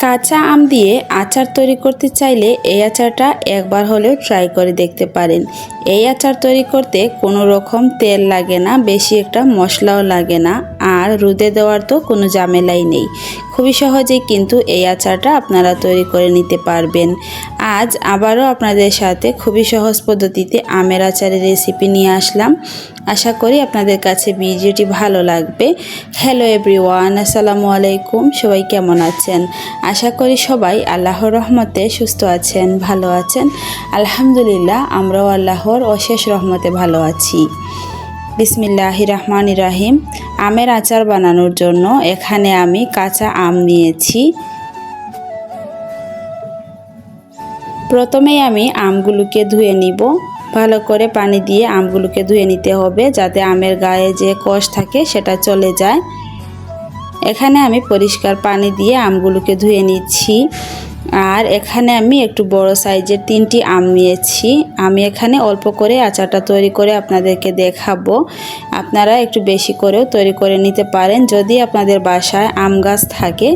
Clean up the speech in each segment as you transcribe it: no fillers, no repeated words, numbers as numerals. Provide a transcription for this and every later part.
কাঁচা আম দিয়ে আচার তৈরি করতে চাইলে এই আচারটা একবার হলেও ট্রাই করে দেখতে পারেন। এই আচার তৈরি করতে কোনো রকম তেল লাগে না, বেশি একটা মশলাও লাগে না, আর রোদে দেওয়ার তো কোনো ঝামেলাই নেই। খুবই সহজেই কিন্তু এই আচারটা আপনারা তৈরি করে নিতে পারবেন। আজ আবারও আপনাদের সাথে খুবই সহজ পদ্ধতিতে আমের আচারের রেসিপি নিয়ে আসলাম। আশা করি আপনাদের কাছে ভিডিওটি ভালো লাগবে। হ্যালো এভরিওয়ান, আসসালামু আলাইকুম। সবাই কেমন আছেন? আশা করি সবাই আল্লাহর রহমতে সুস্থ আছেন, ভালো আছেন। আলহামদুলিল্লাহ, আমরাও আল্লাহর অশেষ রহমতে ভালো আছি। বিসমিল্লাহির রহমানির রহিম। আমের আচার বানানোর জন্য এখানে আমি কাঁচা আম নিয়েছি। প্রথমেই আমি আমগুলোকে ধুয়ে নিব। ভালো করে পানি দিয়ে আমগুলোকে ধুয়ে নিতে হবে, যাতে আমের গায়ে যে কষ থাকে সেটা চলে যায়। এখানে আমি পরিষ্কার পানি দিয়ে আমগুলোকে ধুয়ে নিচ্ছি। আর এখানে আমি একটু বড় সাইজের 3টি আম নিয়েছি। আমি এখানে অল্প করে আচারটা তৈরি করে আপনাদেরকে দেখাবো। আপনারা একটু বেশি করেও তৈরি করে নিতে পারেন। যদি আপনাদের বাসায় আম গাছ থাকে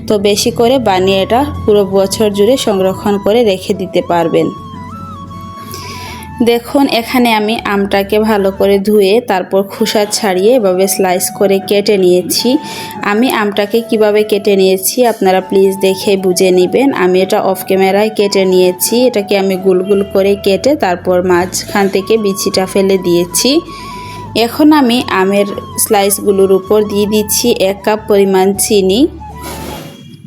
তো বেশি করে বানিয়ে এটা পুরো বছর জুড়ে সংরক্ষণ করে রেখে দিতে পারবেন। দেখুন, এখানে আমি আমটাকে ভালো করে ধুয়ে তারপর খোসা ছাড়িয়ে এভাবে স্লাইস করে কেটে নিয়েছি। আমি আমটাকে কিভাবে কেটে নিয়েছি আপনারা প্লিজ দেখে বুঝে নেবেন। আমি এটা অফ ক্যামেরায় কেটে নিয়েছি। এটাকে আমি গোল গোল করে কেটে তারপর মাঝখান থেকে বিচিটা ফেলে দিয়েছি। এখন আমি আমের স্লাইসগুলোর উপর দিয়ে দিচ্ছি 1 কাপ পরিমাণ চিনি।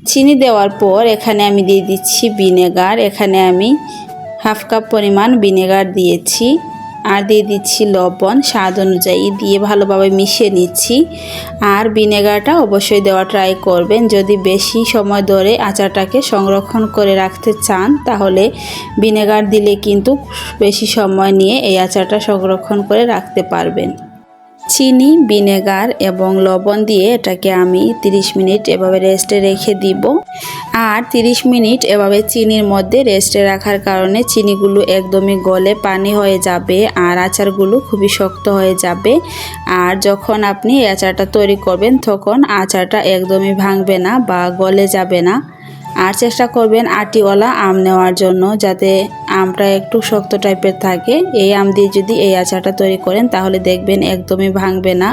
চিনি দেওয়ার পর এখানে আমি দিয়ে দিচ্ছি ভিনেগার। এখানে আমি 1/2 কাপ পরিমাণ ভিনেগার দিয়েছি। আর দিয়ে দিচ্ছি লবণ স্বাদ অনুযায়ী, দিয়ে ভালোভাবে মিশিয়ে নিচ্ছি। আর ভিনেগারটা অবশ্যই দেওয়া ট্রাই করবেন। যদি বেশি সময় ধরে আচারটাকে সংরক্ষণ করে রাখতে চান তাহলে ভিনেগার দিলে কিন্তু বেশি সময় নিয়ে এই আচারটা সংরক্ষণ করে রাখতে পারবেন। চিনি, ভিনেগার এবং লবণ দিয়ে এটাকে আমি 30 মিনিট এভাবে রেস্টে রেখে দিব। আর 30 মিনিট এভাবে চিনির মধ্যে রেস্টে রাখার কারণে চিনিগুলো একদমই গলে পানি হয়ে যাবে আর আচারগুলো খুবই শক্ত হয়ে যাবে। আর যখন আপনি এই আচারটা তৈরি করবেন তখন আচারটা একদমই ভাঙবে না বা গলে যাবে না। আর চেষ্টা করবেন আটিওয়ালা আম নেওয়ার জন্য, যাতে আমটা একটু শক্ত টাইপের থাকে। এই আম দিয়ে যদি এই আচারটা তৈরি করেন তাহলে দেখবেন একদমই ভাঙবে না,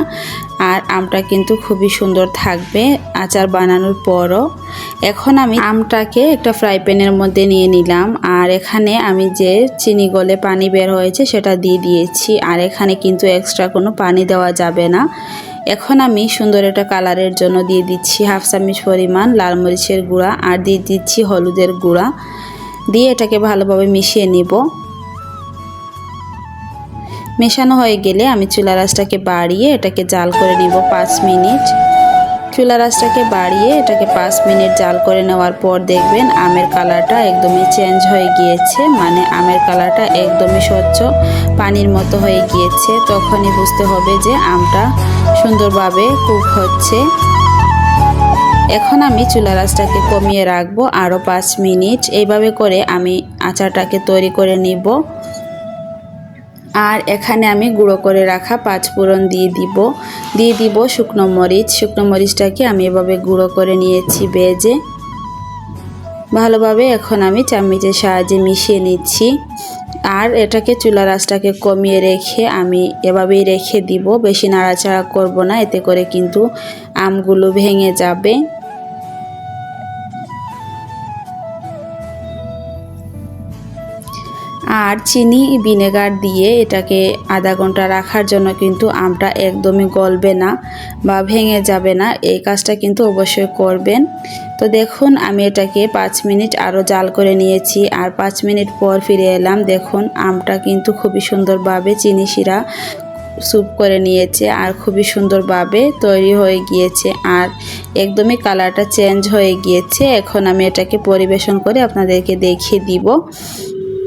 আর আমটা কিন্তু খুবই সুন্দর থাকবে আচার বানানোর পরও। এখন আমি আমটাকে একটা ফ্রাই প্যানের মধ্যে নিয়ে নিলাম। আর এখানে আমি যে চিনি গলে পানি বের হয়েছে সেটা দিয়ে দিয়েছি। আর এখানে কিন্তু এক্সট্রা কোনো পানি দেওয়া যাবে না। এখন আমি সুন্দর একটা কালারের জন্য দিয়ে দিচ্ছি 1/2 চামচ পরিমাণ লাল মরিচের গুঁড়া আর দিয়ে দিচ্ছি হলুদের গুঁড়া। দিয়ে এটাকে ভালোভাবে মিশিয়ে নিব। মেশানো হয়ে গেলে আমি চুলার আঁচটাকে বাড়িয়ে এটাকে জাল করে নিব 5 মিনিট। চুলার আঁচটাকে বাড়িয়ে এটাকে 5 মিনিট জাল করে নেওয়ার পর দেখবেন আমের কালারটা একদমই চেঞ্জ হয়ে গিয়েছে, মানে আমের কালারটা একদমই স্বচ্ছ পানির মতো হয়ে গিয়েছে। তখনই বুঝতে হবে যে আমটা সুন্দরভাবে কুক হচ্ছে। এখন আমি চুলার আঁচটাকে কমিয়ে রাখবো আরও 5 মিনিট। এইভাবে করে আমি আচারটাকে তৈরি করে নিব। আর এখানে আমি গুঁড়ো করে রাখা 5 ফোড়ন দিয়ে দিব শুকনো মরিচ। শুকনো মরিচটাকে আমি এভাবে গুঁড়ো করে নিয়েছি ভেজে। ভালোভাবে এখন আমি চামচের সাহায্যে মিশিয়ে নিচ্ছি। আর এটাকে চুলার আঁচটাকে কমিয়ে রেখে আমি এভাবেই রেখে দিব, বেশি নাড়াচাড়া করব না, এতে করে কিন্তু আমগুলো ভেঙে যাবে। আর চিনি ভিনেগার দিয়ে এটাকে আধা ঘন্টা রাখার জন্য কিন্তু আমটা একদমই গলবে না বা ভেঙে যাবে না। এই কাজটা কিন্তু অবশ্যই করবেন। তো দেখুন, আমি এটাকে 5 মিনিট আরও জাল করে নিয়েছি। আর 5 মিনিট পর ফিরে এলাম। দেখুন আমটা কিন্তু খুবই সুন্দরভাবে চিনি শিরা স্যুপ করে নিয়েছে আর খুবই সুন্দরভাবে তৈরি হয়ে গিয়েছে। আর একদমই কালারটা চেঞ্জ হয়ে গিয়েছে। এখন আমি এটাকে পরিবেশন করে আপনাদেরকে দেখিয়ে দিব।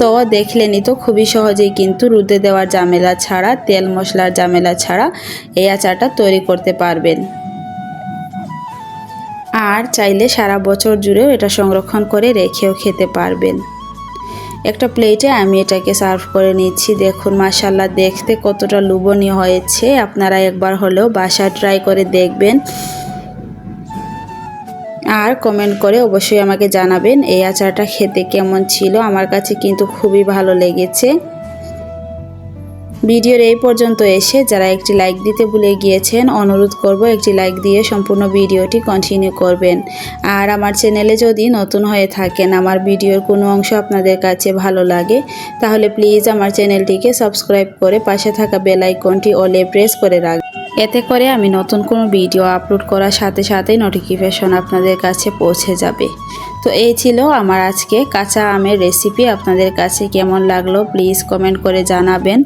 তো দেখলেনই তো, খুবই সহজেই কিন্তু রোদে দেওয়ার ঝামেলা ছাড়া, তেল মশলার ঝামেলা ছাড়া এই আচারটা তৈরি করতে পারবেন। আর চাইলে সারা বছর জুড়েও এটা সংরক্ষণ করে রেখেও খেতে পারবেন। একটা প্লেটে আমি এটাকে সার্ভ করে নিচ্ছি। দেখুন মাশাআল্লাহ, দেখতে কতটা লোভনীয় হয়েছে। আপনারা একবার হলেও বাসায় ট্রাই করে দেখবেন। আর কমেন্ট করে অবশ্যই আমাকে জানাবেন এই আচারটা খেতে কেমন ছিল। আমার কাছে কিন্তু খুবই ভালো লেগেছে। ভিডিওর এই পর্যন্ত এসে যারা একটি লাইক দিতে ভুলে গিয়েছেন, অনুরোধ করব একটি লাইক দিয়ে সম্পূর্ণ ভিডিওটি কন্টিনিউ করবেন। আর আমার চ্যানেলে যদি নতুন হয়ে থাকেন, আমার ভিডিওর কোনো অংশ আপনাদের কাছে ভালো লাগে, তাহলে প্লিজ আমার চ্যানেলটিকে সাবস্ক্রাইব করে পাশে থাকা বেল আইকনটি অলে প্রেস করে রাখবেন। এতে করে আমি নতুন কোনো ভিডিও আপলোড করার সাথে সাথেই নোটিফিকেশন আপনাদের কাছে পৌঁছে যাবে। তো এই ছিল আমার আজকে কাঁচা আমের রেসিপি। আপনাদের কাছে কেমন লাগলো প্লিজ কমেন্ট করে জানাবেন।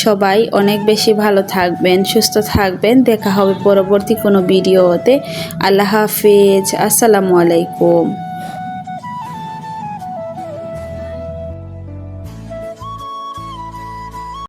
সবাই অনেক বেশি ভালো থাকবেন, সুস্থ থাকবেন। দেখা হবে পরবর্তী কোনো ভিডিওতে। আল্লাহ হাফিজ, আসসালামু আলাইকুম।